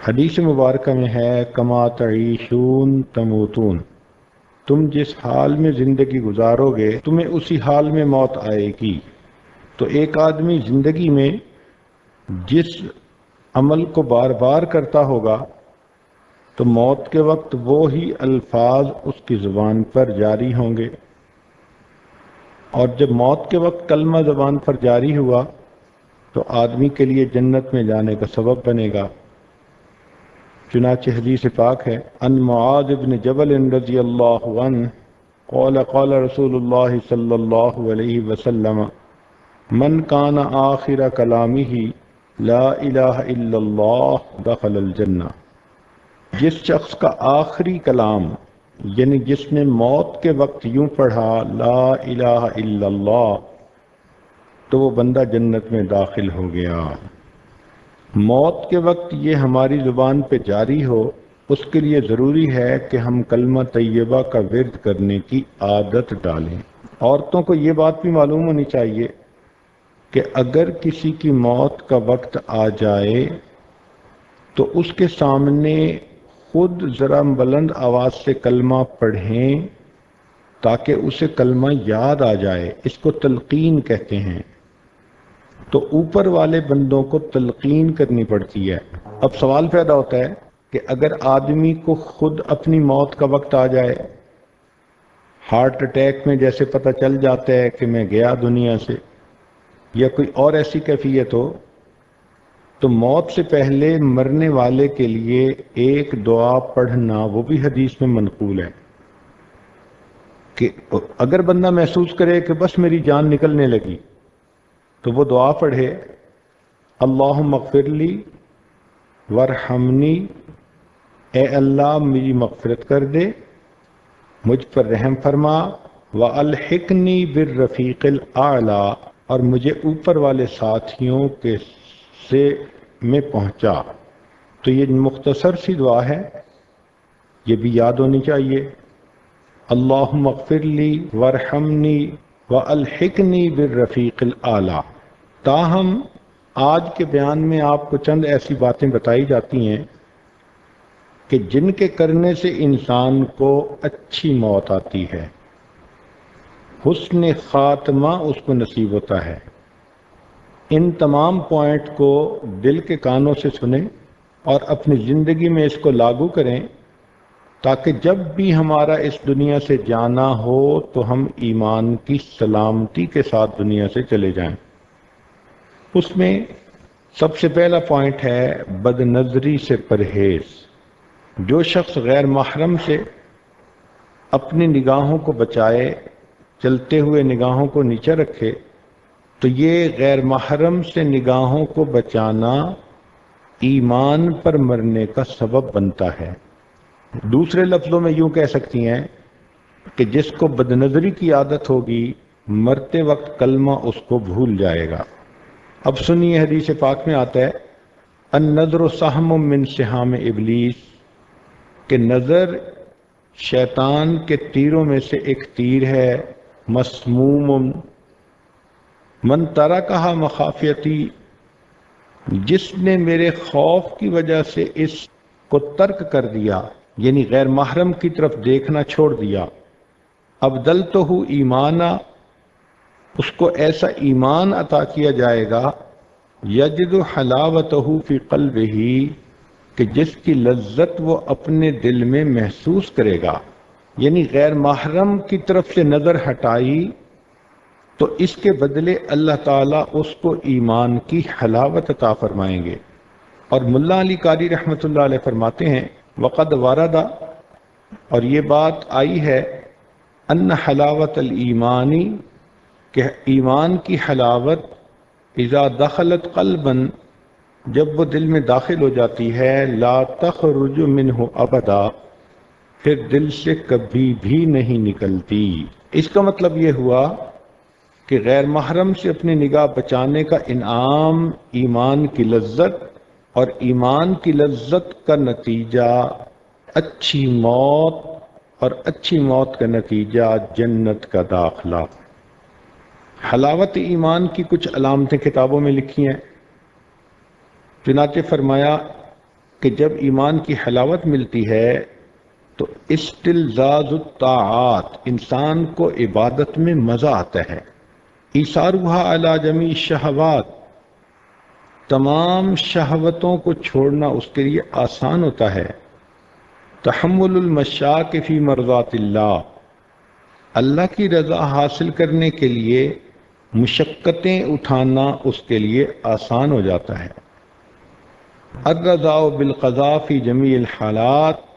حدیث مبارکہ میں ہے کما تعیشون تموتون، تم جس حال میں زندگی گزارو گے تمہیں اسی حال میں موت آئے گی۔ تو ایک آدمی زندگی میں جس عمل کو بار بار کرتا ہوگا تو موت کے وقت وہی الفاظ اس کی زبان پر جاری ہوں گے، اور جب موت کے وقت کلمہ زبان پر جاری ہوا تو آدمی کے لیے جنت میں جانے کا سبب بنے گا۔ چنانچہ حدیث پاک ہے ان معاذ بن جبل رضی اللہ عنہ قال قال رسول اللہ صلی اللہ علیہ وسلم من کان آخر کلامہ لا الہ الا اللہ دخل الجنہ، جس شخص کا آخری کلام یعنی جس نے موت کے وقت یوں پڑھا لا الہ الا اللہ تو وہ بندہ جنت میں داخل ہو گیا۔ موت کے وقت یہ ہماری زبان پہ جاری ہو، اس کے لیے ضروری ہے کہ ہم کلمہ طیبہ کا ورد کرنے کی عادت ڈالیں۔ عورتوں کو یہ بات بھی معلوم ہونی چاہیے کہ اگر کسی کی موت کا وقت آ جائے تو اس کے سامنے خود ذرا بلند آواز سے کلمہ پڑھیں تاکہ اسے کلمہ یاد آ جائے، اس کو تلقین کہتے ہیں۔ تو اوپر والے بندوں کو تلقین کرنی پڑتی ہے۔ اب سوال پیدا ہوتا ہے کہ اگر آدمی کو خود اپنی موت کا وقت آ جائے، ہارٹ اٹیک میں جیسے پتہ چل جاتا ہے کہ میں گیا دنیا سے، یا کوئی اور ایسی کیفیت ہو، تو موت سے پہلے مرنے والے کے لیے ایک دعا پڑھنا وہ بھی حدیث میں منقول ہے کہ اگر بندہ محسوس کرے کہ بس میری جان نکلنے لگی تو وہ دعا پڑھے اللہم اغفر لی وارحمنی، اے اللہ میری مغفرت کر دے، مجھ پر رحم فرما، والحقنی بالرفیق الاعلی، اور مجھے اوپر والے ساتھیوں کے سے میں پہنچا۔ تو یہ مختصر سی دعا ہے، یہ بھی یاد ہونی چاہیے، اللہم اغفر لی وارحمنی والحقنی بالرفیق الاعلی۔ تاہم آج کے بیان میں آپ کو چند ایسی باتیں بتائی جاتی ہیں کہ جن کے کرنے سے انسان کو اچھی موت آتی ہے، حسن خاتمہ اس کو نصیب ہوتا ہے۔ ان تمام پوائنٹ کو دل کے کانوں سے سنیں اور اپنی زندگی میں اس کو لاگو کریں تاکہ جب بھی ہمارا اس دنیا سے جانا ہو تو ہم ایمان کی سلامتی کے ساتھ دنیا سے چلے جائیں۔ اس میں سب سے پہلا پوائنٹ ہے بد نظری سے پرہیز۔ جو شخص غیر محرم سے اپنی نگاہوں کو بچائے، چلتے ہوئے نگاہوں کو نیچے رکھے، تو یہ غیر محرم سے نگاہوں کو بچانا ایمان پر مرنے کا سبب بنتا ہے۔ دوسرے لفظوں میں یوں کہہ سکتی ہیں کہ جس کو بد نظری کی عادت ہوگی مرتے وقت کلمہ اس کو بھول جائے گا۔ اب سنیے حدیث پاک میں آتا ہے النظر سہم من سہام ابلیس، کہ نظر شیطان کے تیروں میں سے ایک تیر ہے، مسموم من ترکہا مخافیتی، جس نے میرے خوف کی وجہ سے اس کو ترک کر دیا، یعنی غیر محرم کی طرف دیکھنا چھوڑ دیا، ابدلتہ ایمانا، اس کو ایسا ایمان عطا کیا جائے گا یجد حلاوتہ فی قلبہ، کہ جس کی لذت وہ اپنے دل میں محسوس کرے گا۔ یعنی غیر محرم کی طرف سے نظر ہٹائی تو اس کے بدلے اللہ تعالیٰ اس کو ایمان کی حلاوت عطا فرمائیں گے۔ اور ملا علی قاری رحمۃ اللہ علیہ فرماتے ہیں وقد ورد، اور یہ بات آئی ہے، ان حلاوت الایمانی، کہ ایمان کی حلاوت اذا دخلت قلبا، جب وہ دل میں داخل ہو جاتی ہے، لا تخرج منہ ابدا، پھر دل سے کبھی بھی نہیں نکلتی۔ اس کا مطلب یہ ہوا کہ غیر محرم سے اپنی نگاہ بچانے کا انعام ایمان کی لذت، اور ایمان کی لذت کا نتیجہ اچھی موت، اور اچھی موت کا نتیجہ جنت کا داخلہ۔ حلاوت ایمان کی کچھ علامتیں کتابوں میں لکھی ہیں۔ چنانچہ فرمایا کہ جب ایمان کی حلاوت ملتی ہے تو استلذاذ الطاعات، انسان کو عبادت میں مزہ آتا ہے، ایثارها علی جمیع الشہوات، تمام شہوتوں کو چھوڑنا اس کے لیے آسان ہوتا ہے، تحمل المشاق فی مرضات اللہ، اللہ کی رضا حاصل کرنے کے لیے مشقتیں اٹھانا اس کے لیے آسان ہو جاتا ہے، الرضا بالقضاء فی جمیع الحالات،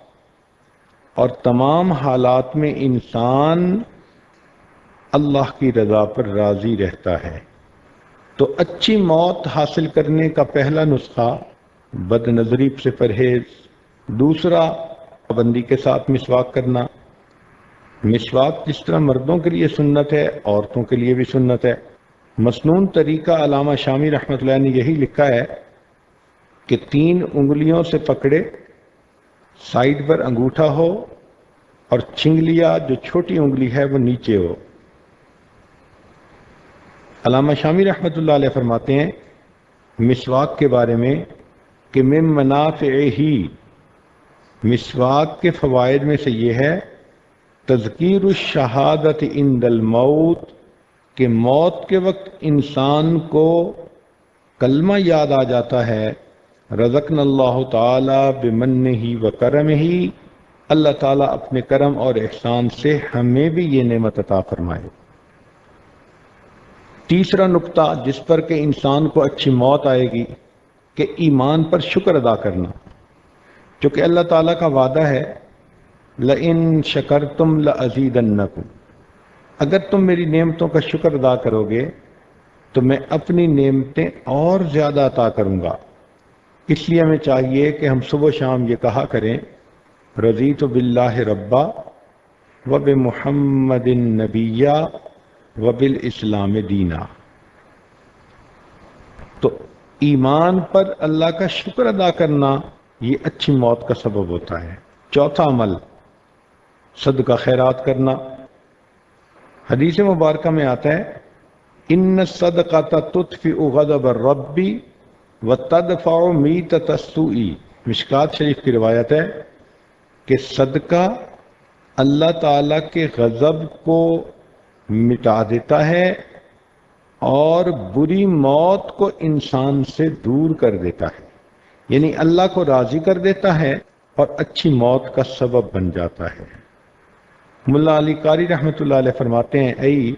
اور تمام حالات میں انسان اللہ کی رضا پر راضی رہتا ہے۔ تو اچھی موت حاصل کرنے کا پہلا نسخہ بد نظری سے پرہیز، دوسرا پابندی کے ساتھ مسواک کرنا۔ مسواک جس طرح مردوں کے لیے سنت ہے، عورتوں کے لیے بھی سنت ہے۔ مسنون طریقہ علامہ شامی رحمۃ اللہ نے یہی لکھا ہے کہ 3 انگلیوں سے پکڑے، سائیڈ پر انگوٹھا ہو اور چنگلیا جو چھوٹی انگلی ہے وہ نیچے ہو۔ علامہ شامی رحمۃ اللہ علیہ فرماتے ہیں مسواک کے بارے میں کہ من منافعہ، مسواک کے فوائد میں سے یہ ہے تذکیر الشہادت عند الموت، کہ موت کے وقت انسان کو کلمہ یاد آ جاتا ہے، رزقنا اللہ تعالی بمنہ و کرمہ، اللہ تعالیٰ اپنے کرم اور احسان سے ہمیں بھی یہ نعمت عطا فرمائے۔ تیسرا نقطہ جس پر کہ انسان کو اچھی موت آئے گی کہ ایمان پر شکر ادا کرنا، چونکہ اللہ تعالیٰ کا وعدہ ہے لئن شکرتم لازیدنکم، اگر تم میری نعمتوں کا شکر ادا کرو گے تو میں اپنی نعمتیں اور زیادہ عطا کروں گا۔ اس لیے ہمیں چاہیے کہ ہم صبح و شام یہ کہا کریں رضیت باللہ ربا وبمحمد نبیّا وبالاسلام دینا۔ تو ایمان پر اللہ کا شکر ادا کرنا یہ اچھی موت کا سبب ہوتا ہے۔ چوتھا عمل صدقہ خیرات کرنا۔ حدیث مبارکہ میں آتا ہے ان الصدقۃ تطفئ غضب الرب وتدفع میتۃ السوء، مشکات شریف کی روایت ہے کہ صدقہ اللہ تعالیٰ کے غضب کو مٹا دیتا ہے اور بری موت کو انسان سے دور کر دیتا ہے، یعنی اللہ کو راضی کر دیتا ہے اور اچھی موت کا سبب بن جاتا ہے۔ ملا علی قاری رحمۃ اللہ علیہ فرماتے ہیں ای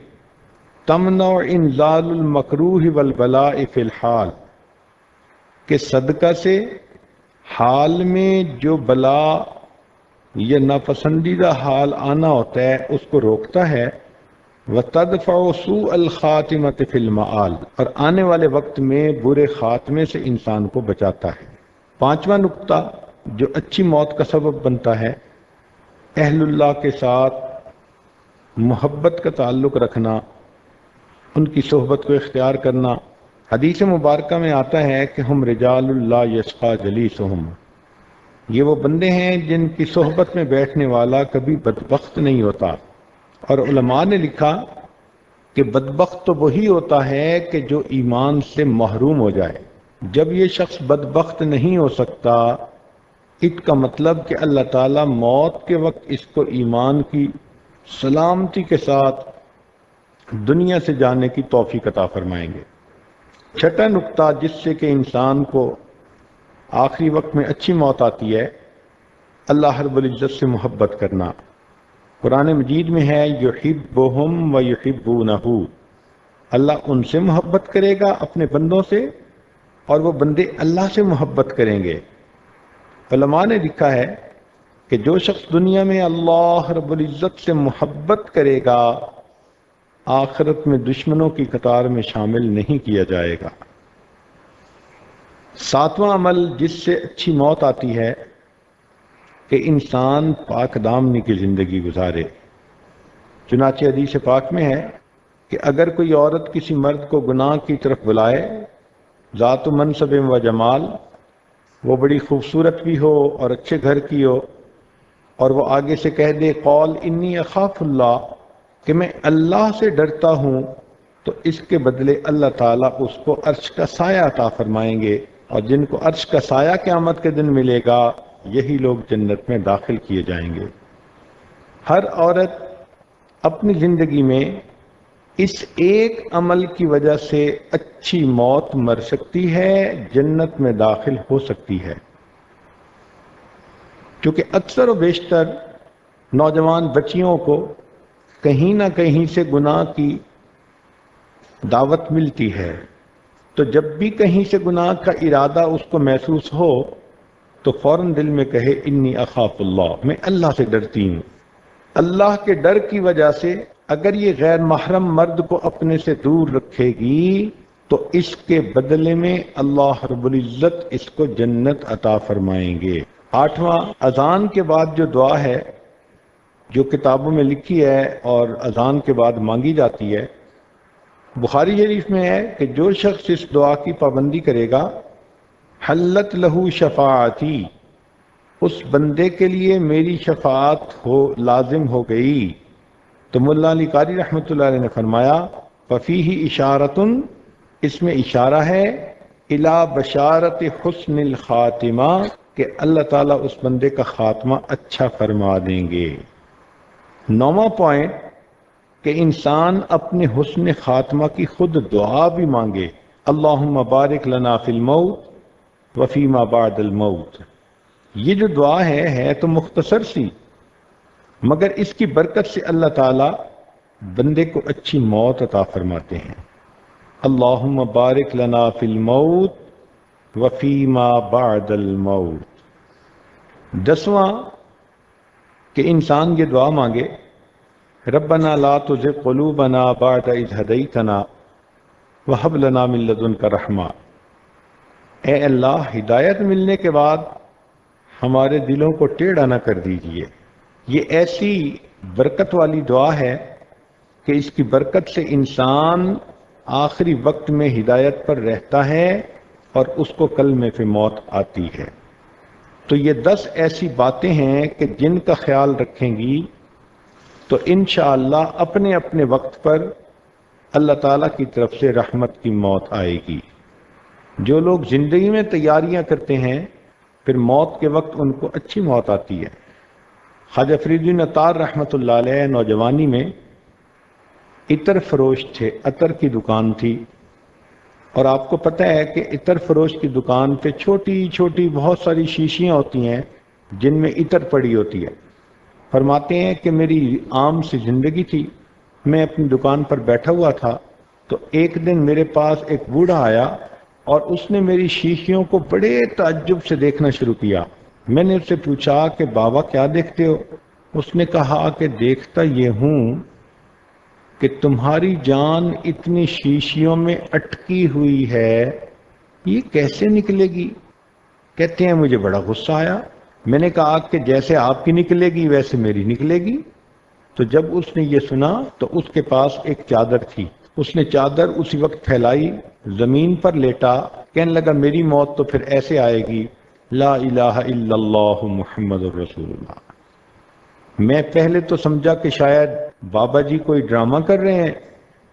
تمنع انزال المکروہ والبلاء فی الحال، کہ صدقہ سے حال میں جو بلا یا ناپسندیدہ حال آنا ہوتا ہے اس کو روکتا ہے، وتدفع سوء الخاتمۃ فی المآل، اور آنے والے وقت میں برے خاتمے سے انسان کو بچاتا ہے۔ پانچواں نقطہ جو اچھی موت کا سبب بنتا ہے، اہل اللہ کے ساتھ محبت کا تعلق رکھنا، ان کی صحبت کو اختیار کرنا۔ حدیث مبارکہ میں آتا ہے کہ ہم رجال اللہ یشقی جلیسہم، یہ وہ بندے ہیں جن کی صحبت میں بیٹھنے والا کبھی بدبخت نہیں ہوتا۔ اور علماء نے لکھا کہ بدبخت تو وہی ہوتا ہے کہ جو ایمان سے محروم ہو جائے۔ جب یہ شخص بدبخت نہیں ہو سکتا، اس کا مطلب کہ اللہ تعالیٰ موت کے وقت اس کو ایمان کی سلامتی کے ساتھ دنیا سے جانے کی توفیق عطا فرمائیں گے۔ چھٹا نقطہ جس سے کہ انسان کو آخری وقت میں اچھی موت آتی ہے، اللہ رب العزت سے محبت کرنا۔ قرآن مجید میں ہے یحبہم ویحبونہ، اللہ ان سے محبت کرے گا اپنے بندوں سے اور وہ بندے اللہ سے محبت کریں گے۔ علماء نے لکھا ہے کہ جو شخص دنیا میں اللہ رب العزت سے محبت کرے گا آخرت میں دشمنوں کی قطار میں شامل نہیں کیا جائے گا۔ ساتواں عمل جس سے اچھی موت آتی ہے کہ انسان پاک دامنی کی زندگی گزارے۔ چنانچہ حدیث پاک میں ہے کہ اگر کوئی عورت کسی مرد کو گناہ کی طرف بلائے، ذات منصب و جمال، وہ بڑی خوبصورت بھی ہو اور اچھے گھر کی ہو، اور وہ آگے سے کہہ دے قول انی اخاف اللہ، کہ میں اللہ سے ڈرتا ہوں، تو اس کے بدلے اللہ تعالیٰ اس کو عرش کا سایہ عطا فرمائیں گے اور جن کو عرش کا سایہ قیامت کے دن ملے گا یہی لوگ جنت میں داخل کیے جائیں گے۔ ہر عورت اپنی زندگی میں اس ایک عمل کی وجہ سے اچھی موت مر سکتی ہے، جنت میں داخل ہو سکتی ہے، کیونکہ اکثر و بیشتر نوجوان بچیوں کو کہیں نہ کہیں سے گناہ کی دعوت ملتی ہے، تو جب بھی کہیں سے گناہ کا ارادہ اس کو محسوس ہو تو فوراً دل میں کہے انی اخاف اللہ، میں اللہ سے ڈرتی ہوں۔ اللہ کے ڈر کی وجہ سے اگر یہ غیر محرم مرد کو اپنے سے دور رکھے گی تو اس کے بدلے میں اللہ رب العزت اس کو جنت عطا فرمائیں گے۔ 8واں، اذان کے بعد جو دعا ہے جو کتابوں میں لکھی ہے اور اذان کے بعد مانگی جاتی ہے، بخاری شریف میں ہے کہ جو شخص اس دعا کی پابندی کرے گا حلت لہو شفاعتی، اس بندے کے لیے میری شفاعت لازم ہو گئی۔ تو مولا علی قاری رحمۃ اللہ علیہ نے فرمایا ففیہ اشارۃ، اس میں اشارہ ہے الی بشارت حسن الخاتمہ، کہ اللہ تعالیٰ اس بندے کا خاتمہ اچھا فرما دیں گے۔ 9واں پوائنٹ کہ انسان اپنے حسن خاتمہ کی خود دعا بھی مانگے، اللہم بارک لنا فی الموت وفیما بعد الموت۔ یہ جو دعا ہے تو مختصر سی، مگر اس کی برکت سے اللہ تعالیٰ بندے کو اچھی موت عطا فرماتے ہیں۔ اللہم بارک لنا فی الموت وفیما بعد الموت۔ 10واں کہ انسان یہ دعا مانگے ربنا لا تزغ قلوبنا بعد اذ ہدیتنا وہب لنا من لدنک رحمہ، اے اللہ ہدایت ملنے کے بعد ہمارے دلوں کو ٹیڑھا نہ کر دیجئے۔ یہ ایسی برکت والی دعا ہے کہ اس کی برکت سے انسان آخری وقت میں ہدایت پر رہتا ہے اور اس کو کلمے پہ موت آتی ہے۔ تو یہ 10 ایسی باتیں ہیں کہ جن کا خیال رکھیں گی تو انشاءاللہ اپنے اپنے وقت پر اللہ تعالیٰ کی طرف سے رحمت کی موت آئے گی۔ جو لوگ زندگی میں تیاریاں کرتے ہیں پھر موت کے وقت ان کو اچھی موت آتی ہے۔ خواجہ فرید الدین عطار رحمۃ اللہ علیہ نوجوانی میں عطر فروش تھے، عطر کی دکان تھی، اور آپ کو پتہ ہے کہ عطر فروش کی دکان پہ چھوٹی چھوٹی بہت ساری شیشیاں ہوتی ہیں جن میں عطر پڑی ہوتی ہے۔ فرماتے ہیں کہ میری عام سی زندگی تھی، میں اپنی دکان پر بیٹھا ہوا تھا تو ایک دن میرے پاس ایک بوڑھا آیا اور اس نے میری شیشیوں کو بڑے تعجب سے دیکھنا شروع کیا۔ میں نے اس سے پوچھا کہ بابا کیا دیکھتے ہو؟ اس نے کہا کہ دیکھتا یہ ہوں کہ تمہاری جان اتنی شیشیوں میں اٹکی ہوئی ہے، یہ کیسے نکلے گی؟ کہتے ہیں مجھے بڑا غصہ آیا، میں نے کہا کہ جیسے آپ کی نکلے گی ویسے میری نکلے گی۔ تو جب اس نے یہ سنا تو اس کے پاس ایک چادر تھی، اس نے چادر اسی وقت پھیلائی، زمین پر لیٹا، کہنے لگا میری موت تو پھر ایسے آئے گی، لا الہ الا اللہ محمد الرسول اللہ۔ میں پہلے تو سمجھا کہ شاید بابا جی کوئی ڈرامہ کر رہے ہیں،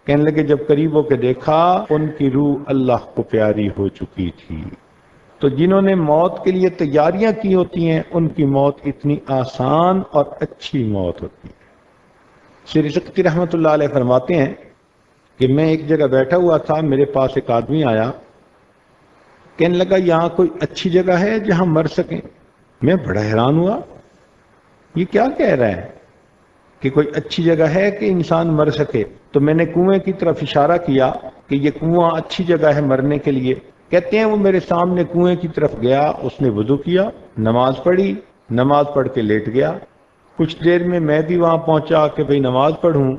کہنے لگے جب قریب ہو کے دیکھا ان کی روح اللہ کو پیاری ہو چکی تھی۔ تو جنہوں نے موت کے لیے تیاریاں کی ہوتی ہیں ان کی موت اتنی آسان اور اچھی موت ہوتی ہے۔ سری سکتی رحمۃ اللہ علیہ فرماتے ہیں کہ میں ایک جگہ بیٹھا ہوا تھا، میرے پاس ایک آدمی آیا، کہنے لگا یہاں کوئی اچھی جگہ ہے جہاں مر سکیں؟ میں بڑا حیران ہوا، یہ کیا کہہ رہا ہے کہ کوئی اچھی جگہ ہے کہ انسان مر سکے؟ تو میں نے کنویں کی طرف اشارہ کیا کہ یہ کنواں اچھی جگہ ہے مرنے کے لیے۔ کہتے ہیں وہ میرے سامنے کنویں کی طرف گیا، اس نے وضو کیا، نماز پڑھی، نماز پڑھ کے لیٹ گیا۔ کچھ دیر میں بھی وہاں پہنچا کہ بھئی نماز پڑھوں،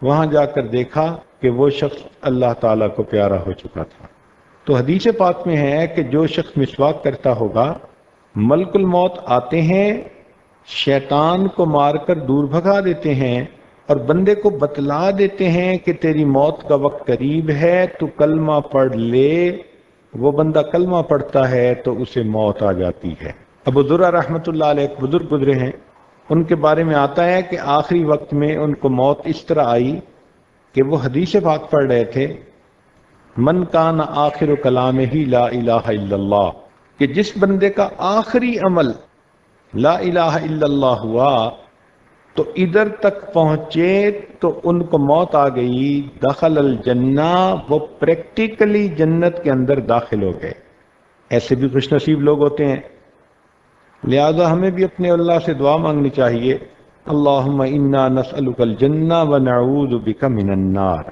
وہاں جا کر دیکھا کہ وہ شخص اللہ تعالیٰ کو پیارا ہو چکا تھا۔ تو حدیث پاک میں ہے کہ جو شخص مسواک کرتا ہوگا ملک الموت آتے ہیں، شیطان کو مار کر دور بھگا دیتے ہیں اور بندے کو بتلا دیتے ہیں کہ تیری موت کا وقت قریب ہے، تو کلمہ پڑھ لے۔ وہ بندہ کلمہ پڑھتا ہے تو اسے موت آ جاتی ہے۔ ابو ذرہ رحمۃ اللہ علیہ ایک بزرگ گزرے ہیں، ان کے بارے میں آتا ہے کہ آخری وقت میں ان کو موت اس طرح آئی کہ وہ حدیث پاک پڑھ رہے تھے من کان آخر کلام ہی لا الہ الا اللہ، کہ جس بندے کا آخری عمل لا الہ الا اللہ ہوا تو ادھر تک پہنچے تو ان کو موت آ گئی، دخل الجنہ، وہ پریکٹیکلی جنت کے اندر داخل ہو گئے۔ ایسے بھی خوش نصیب لوگ ہوتے ہیں، لہذا ہمیں بھی اپنے اللہ سے دعا مانگنی چاہیے، اللہم انا نسألک الجنہ ونعوذ بک من النار۔